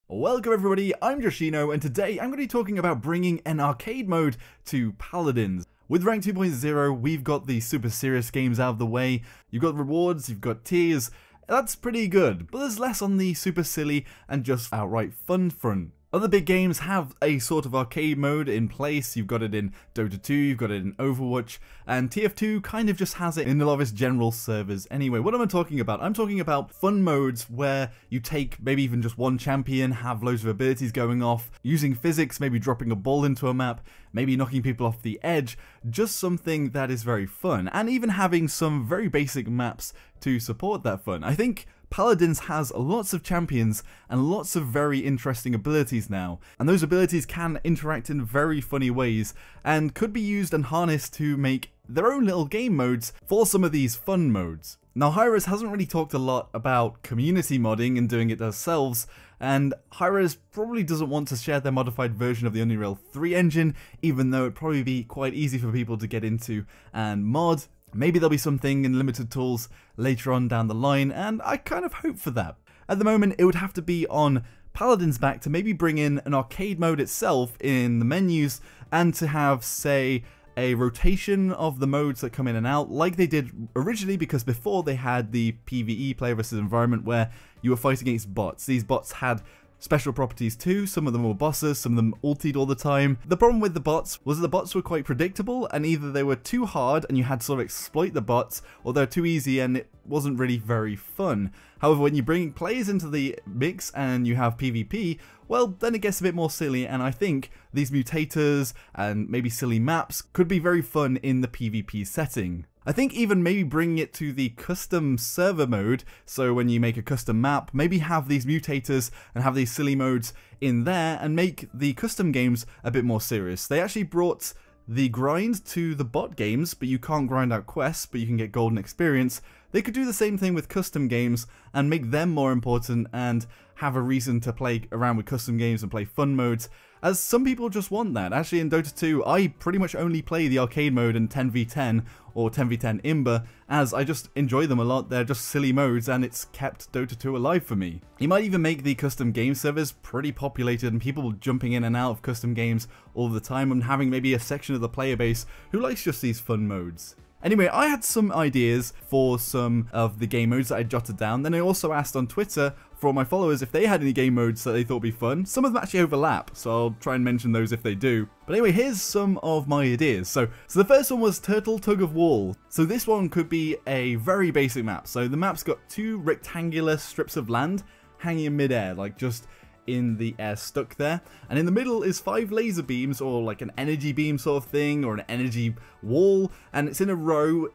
Welcome everybody, I'm Joshino, and today I'm going to be talking about bringing an arcade mode to Paladins. With Rank 2.0, we've got the super serious games out of the way, you've got rewards, you've got tiers, that's pretty good, but there's less on the super silly and just outright fun front. Other big games have a sort of arcade mode in place. You've got it in Dota 2, you've got it in Overwatch, and TF2 kind of just has it in a lot of its general servers. Anyway, what am I talking about? I'm talking about fun modes where you take maybe even just one champion, have loads of abilities going off, using physics, maybe dropping a ball into a map, maybe knocking people off the edge, just something that is very fun, and even having some very basic maps to support that fun. I think Paladins has lots of champions and lots of very interesting abilities now, and those abilities can interact in very funny ways and could be used and harnessed to make their own little game modes for some of these fun modes. Now, hi-rez hasn't really talked a lot about community modding and doing it themselves, and hi-rez probably doesn't want to share their modified version of the Unreal 3 engine, even though it'd probably be quite easy for people to get into and mod. Maybe there'll be something in limited tools later on down the line, and I kind of hope for that. At the moment, it would have to be on Paladin's back to maybe bring in an arcade mode itself in the menus, and to have, say, a rotation of the modes that come in and out, like they did originally, because before they had the PvE, player versus environment, where you were fighting against bots. These bots had special properties too, some of them were bosses, some of them ultied all the time. The problem with the bots was the bots were quite predictable, and either they were too hard and you had to sort of exploit the bots, or they're too easy and it wasn't really very fun. However, when you bring players into the mix and you have PvP, well, then it gets a bit more silly, and I think these mutators and maybe silly maps could be very fun in the PvP setting. I think even maybe bringing it to the custom server mode, so when you make a custom map, maybe have these mutators and have these silly modes in there and make the custom games a bit more serious. They actually brought the grind to the bot games, but you can't grind out quests, but you can get golden experience. They could do the same thing with custom games and make them more important and have a reason to play around with custom games and play fun modes, as some people just want that. Actually, in Dota 2, I pretty much only play the arcade mode in 10v10 or 10v10 Imba, as I just enjoy them a lot. They're just silly modes, and it's kept Dota 2 alive for me. You might even make the custom game servers pretty populated, and people jumping in and out of custom games all the time, and having maybe a section of the player base who likes just these fun modes. Anyway, I had some ideas for some of the game modes that I jotted down. Then I also asked on Twitter for my followers if they had any game modes that they thought would be fun. Some of them actually overlap, so I'll try and mention those if they do. But anyway, here's some of my ideas. So the first one was Turtle Tug of War. So this one could be a very basic map. So the map's got two rectangular strips of land hanging in midair, like just in the air stuck there, and in the middle is 5 laser beams, or like an energy beam sort of thing, or an energy wall, and it's in a row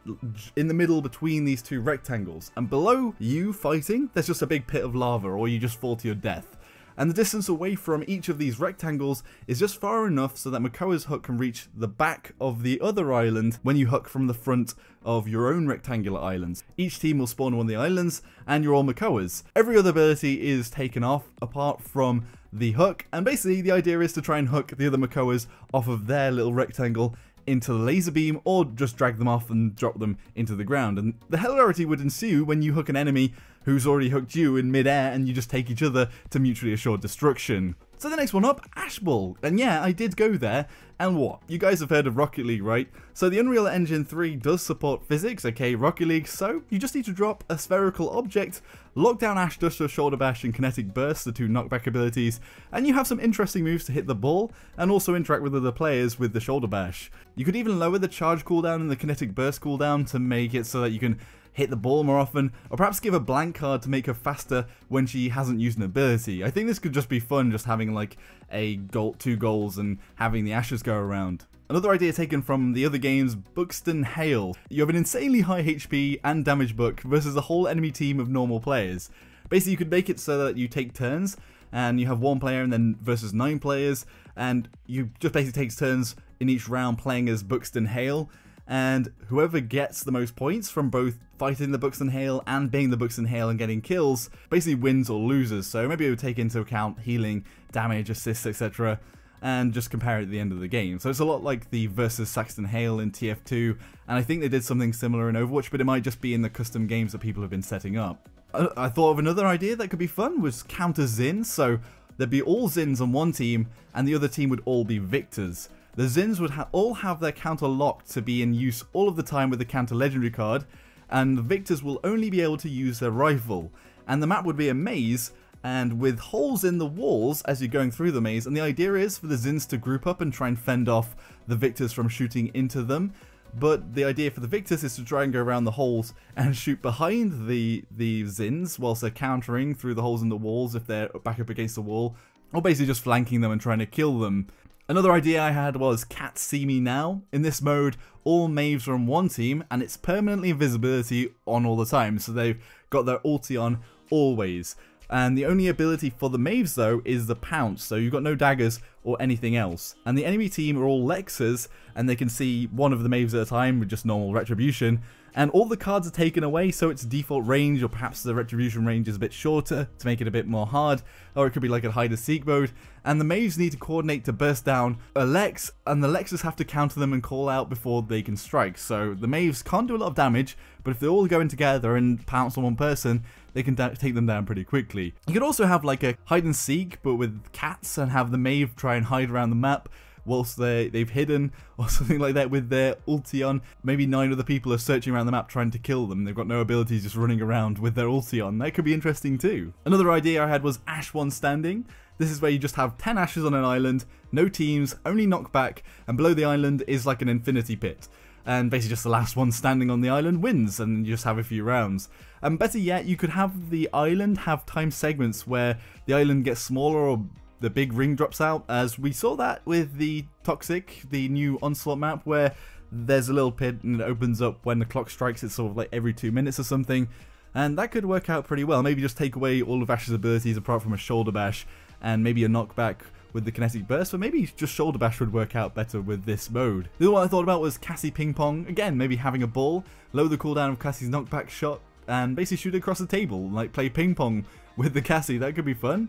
in the middle between these two rectangles, and below you fighting there's just a big pit of lava, or you just fall to your death. And the distance away from each of these rectangles is just far enough so that Makoa's hook can reach the back of the other island when you hook from the front of your own rectangular islands. Each team will spawn one of the islands, and you're all Makoas. Every other ability is taken off apart from the hook, and basically the idea is to try and hook the other Makoas off of their little rectangle into the laser beam, or just drag them off and drop them into the ground. And the hilarity would ensue when you hook an enemy who's already hooked you in mid-air, and you just take each other to mutually assured destruction. So the next one up, Ashball. And yeah, I did go there, and what? You guys have heard of Rocket League, right? So the Unreal Engine 3 does support physics, aka Rocket League, so you just need to drop a spherical object, lock down Ash Dust or Shoulder Bash and Kinetic Burst, the two knockback abilities, and you have some interesting moves to hit the ball, and also interact with other players with the Shoulder Bash. You could even lower the charge cooldown and the Kinetic Burst cooldown to make it so that you can hit the ball more often, or perhaps give a blank card to make her faster when she hasn't used an ability. I think this could just be fun, just having like a goal, 2 goals, and having the ashes go around. Another idea taken from the other games, Buxton Hail. You have an insanely high HP and damage book versus a whole enemy team of normal players. Basically, you could make it so that you take turns, and you have 1 player and then versus 9 players, and you just basically takes turns in each round playing as Buxton Hail. And whoever gets the most points from both fighting the Buxton Hail and being the Buxton Hail and getting kills basically wins or loses. So maybe it would take into account healing, damage, assists, etc., and just compare it at the end of the game. So it's a lot like the versus Saxton Hail in TF2, and I think they did something similar in Overwatch, but it might just be in the custom games that people have been setting up. I thought of another idea that could be fun, was counter Zin. So there'd be all Zins on one team, and the other team would all be Victors. The Zins would all have their counter locked to be in use all of the time with the counter legendary card, and the Victors will only be able to use their rifle. And the map would be a maze, and with holes in the walls as you're going through the maze, and the idea is for the Zins to group up and try and fend off the Victors from shooting into them. But the idea for the Victors is to try and go around the holes and shoot behind the Zins whilst they're countering through the holes in the walls if they're back up against the wall, or basically just flanking them and trying to kill them. Another idea I had was Cats See Me Now. In this mode, all Maves are on one team, and it's permanently invisibility on all the time, so they've got their ulti on always. And the only ability for the Maves though is the Pounce, so you've got no daggers or anything else. And the enemy team are all Lexers, and they can see one of the Maves at a time with just normal retribution. And all the cards are taken away, so its default range, or perhaps the retribution range is a bit shorter to make it a bit more hard, or it could be like a hide-and-seek mode. And the Maves need to coordinate to burst down a Lex, and the Lexers have to counter them and call out before they can strike. So the Maves can't do a lot of damage, but if they all go in together and pounce on one person, they can take them down pretty quickly. You could also have like a hide-and-seek, but with cats, and have the Mave try and hide around the map whilst they've hidden, or something like that with their ulti on. Maybe 9 other people are searching around the map trying to kill them. They've got no abilities, just running around with their ulti on. That could be interesting too. Another idea I had was Ash One Standing. This is where you just have 10 Ashes on an island, no teams, only knockback, and below the island is like an infinity pit. And basically just the last one standing on the island wins, and you just have a few rounds. And better yet, you could have the island have time segments where the island gets smaller or the big ring drops out, as we saw that with the Toxic, the new Onslaught map, where there's a little pit and it opens up when the clock strikes. It's sort of like every 2 minutes or something, and that could work out pretty well. Maybe just take away all of Ash's abilities apart from a shoulder bash, and maybe a knockback with the kinetic burst, but maybe just shoulder bash would work out better with this mode. The other one I thought about was Cassie Ping Pong. Again, maybe having a ball, lower the cooldown of Cassie's knockback shot, and basically shoot it across the table, like play ping pong with the Cassie. That could be fun.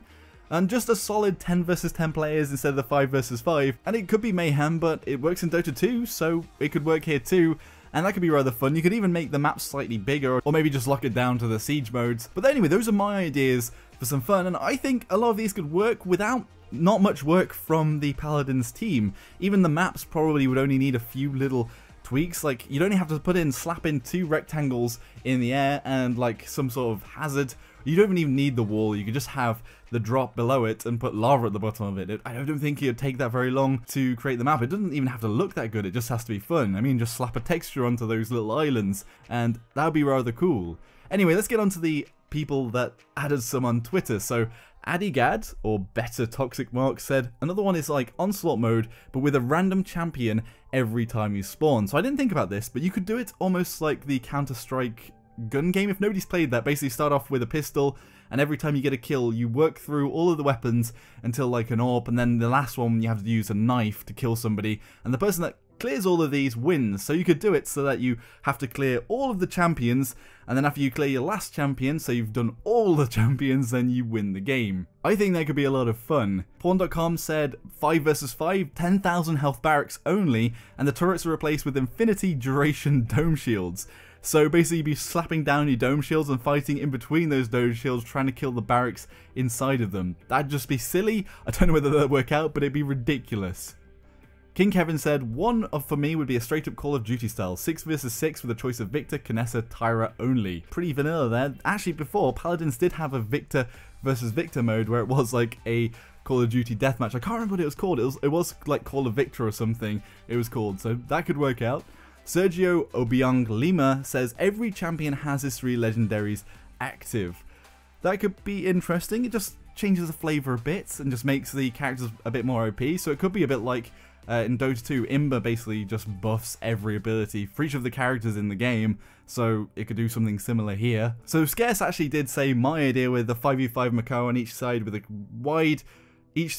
And just a solid 10 versus 10 players instead of the 5 versus 5. And it could be mayhem, but it works in Dota 2, so it could work here too. And that could be rather fun. You could even make the map slightly bigger, or maybe just lock it down to the siege modes. But anyway, those are my ideas for some fun, and I think a lot of these could work without not much work from the Paladins team. Even the maps probably would only need a few little tweaks. Like, you'd only have to slap in 2 rectangles in the air and like some sort of hazard. You don't even need the wall, you could just have the drop below it and put lava at the bottom of it. I don't think it would take that very long to create the map. It doesn't even have to look that good, it just has to be fun. I mean, just slap a texture onto those little islands and that would be rather cool. Anyway, let's get on to the people that added some on Twitter. So Adigad, or Better Toxic Mark, said another one is like Onslaught mode, but with a random champion every time you spawn. So I didn't think about this, but you could do it almost like the Counter-Strike gun game if nobody's played that. Basically start off with a pistol, and every time you get a kill you work through all of the weapons until like an AWP, and then the last one you have to use a knife to kill somebody, and the person that clears all of these wins. So you could do it so that you have to clear all of the champions, and then after you clear your last champion, so you've done all the champions, then you win the game. I think that could be a lot of fun. Porn.com said 5 versus 5, 10,000 health barracks only, and the turrets are replaced with infinity duration dome shields. So basically you'd be slapping down your dome shields and fighting in between those dome shields, trying to kill the barracks inside of them. That'd just be silly. I don't know whether that'd work out, but it'd be ridiculous. King Kevin said, one for me would be a straight up Call of Duty style, 6 versus 6 with a choice of Victor, Kinessa, Tyra only. Pretty vanilla there. Actually before, Paladins did have a Victor versus Victor mode where it was like a Call of Duty deathmatch. I can't remember what it was called. It was like Call of Victor or something it was called, so that could work out. Sergio Obiang Lima says every champion has his 3 legendaries active. That could be interesting. It just changes the flavor a bit and just makes the characters a bit more OP. So it could be a bit like in Dota 2, Imba basically just buffs every ability for each of the characters in the game. So it could do something similar here. So Scarce actually did say my idea with the 5v5 Macau on each side with a wide,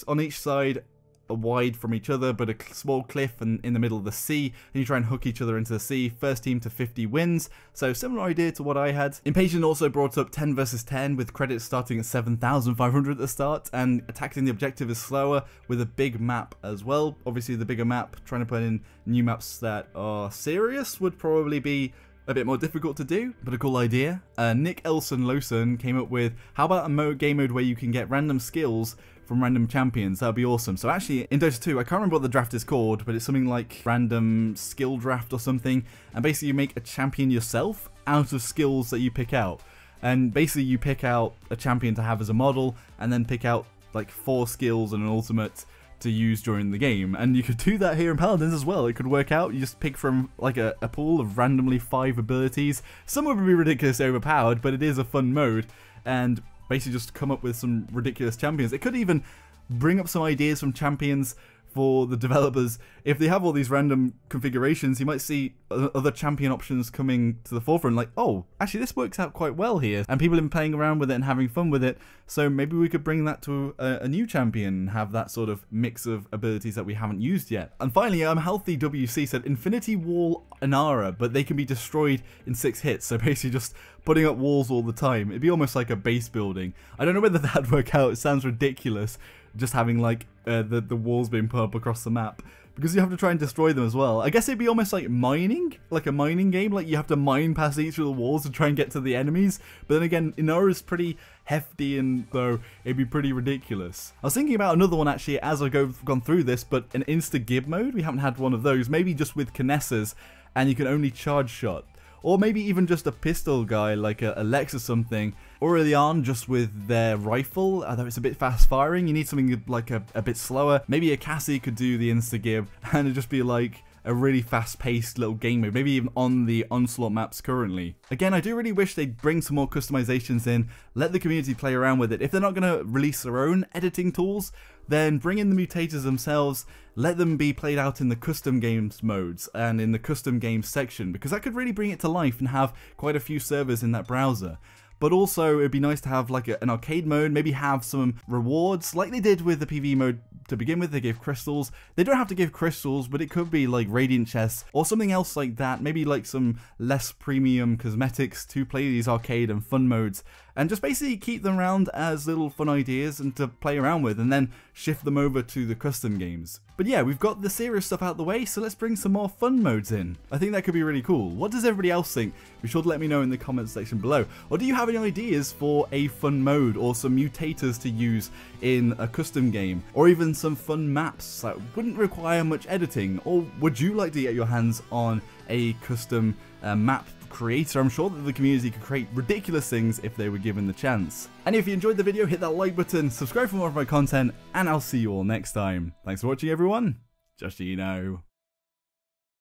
on each side, a wide from each other, but a small cliff and in the middle of the sea, and you try and hook each other into the sea. First team to 50 wins. So similar idea to what I had. Impatient also brought up 10 versus 10 with credits starting at 7,500 at the start, and attacking the objective is slower with a big map as well. Obviously the bigger map, trying to put in new maps that are serious would probably be a bit more difficult to do, but a cool idea. Nick Elson Lawson came up with, how about a game mode where you can get random skills from random champions. That would be awesome. So actually, in Dota 2, I can't remember what the draft is called, but it's something like random skill draft or something. And basically, you make a champion yourself out of skills that you pick out. And basically, you pick out a champion to have as a model, and then pick out like 4 skills and an ultimate to use during the game. And you could do that here in Paladins as well. It could work out. You just pick from like a pool of randomly 5 abilities. Some would be ridiculously overpowered, but it is a fun mode. And basically just come up with some ridiculous champions. It could even bring up some ideas from champions for the developers. If they have all these random configurations, you might see other champion options coming to the forefront, like, oh, actually this works out quite well here, and people have been playing around with it and having fun with it, so maybe we could bring that to a new champion and have that sort of mix of abilities that we haven't used yet. And finally, Healthy WC said Infinity Wall Inara, but they can be destroyed in 6 hits, so basically just putting up walls all the time. It'd be almost like a base building. I don't know whether that'd work out. It sounds ridiculous, just having like the walls being put up across the map, because you have to try and destroy them as well. I guess it'd be almost like mining, like a mining game, like you have to mine past each of the walls to try and get to the enemies. But then again, Inara is pretty hefty, and so it'd be pretty ridiculous. I was thinking about another one actually as I've gone through this, but an insta-gib mode. We haven't had one of those. Maybe just with Kinessas, and you can only charge shot. Or maybe even just a pistol guy like a Lex or something, or a Leon just with their rifle, although it's a bit fast firing. You need something like a bit slower. Maybe a Cassie could do the insta-gib, and it'd just be like a really fast-paced little game mode, maybe even on the Onslaught maps currently. Again, I do really wish they'd bring some more customizations in, let the community play around with it. If they're not going to release their own editing tools, then bring in the mutators themselves, let them be played out in the custom games modes and in the custom games section, because that could really bring it to life and have quite a few servers in that browser. But also, it'd be nice to have like an arcade mode, maybe have some rewards, like they did with the PvE mode to begin with. They gave crystals. They don't have to give crystals, but it could be like radiant chests or something else like that. Maybe like some less premium cosmetics to play these arcade and fun modes, and just basically keep them around as little fun ideas and to play around with, and then shift them over to the custom games. But yeah, we've got the serious stuff out the way, so let's bring some more fun modes in. I think that could be really cool. What does everybody else think? Be sure to let me know in the comments section below. Or do you have any ideas for a fun mode or some mutators to use in a custom game? Or even some fun maps that wouldn't require much editing? Or would you like to get your hands on a custom map creator? I'm sure that the community could create ridiculous things if they were given the chance. And if you enjoyed the video, hit that like button, subscribe for more of my content, and I'll see you all next time. Thanks for watching, everyone. Joshino.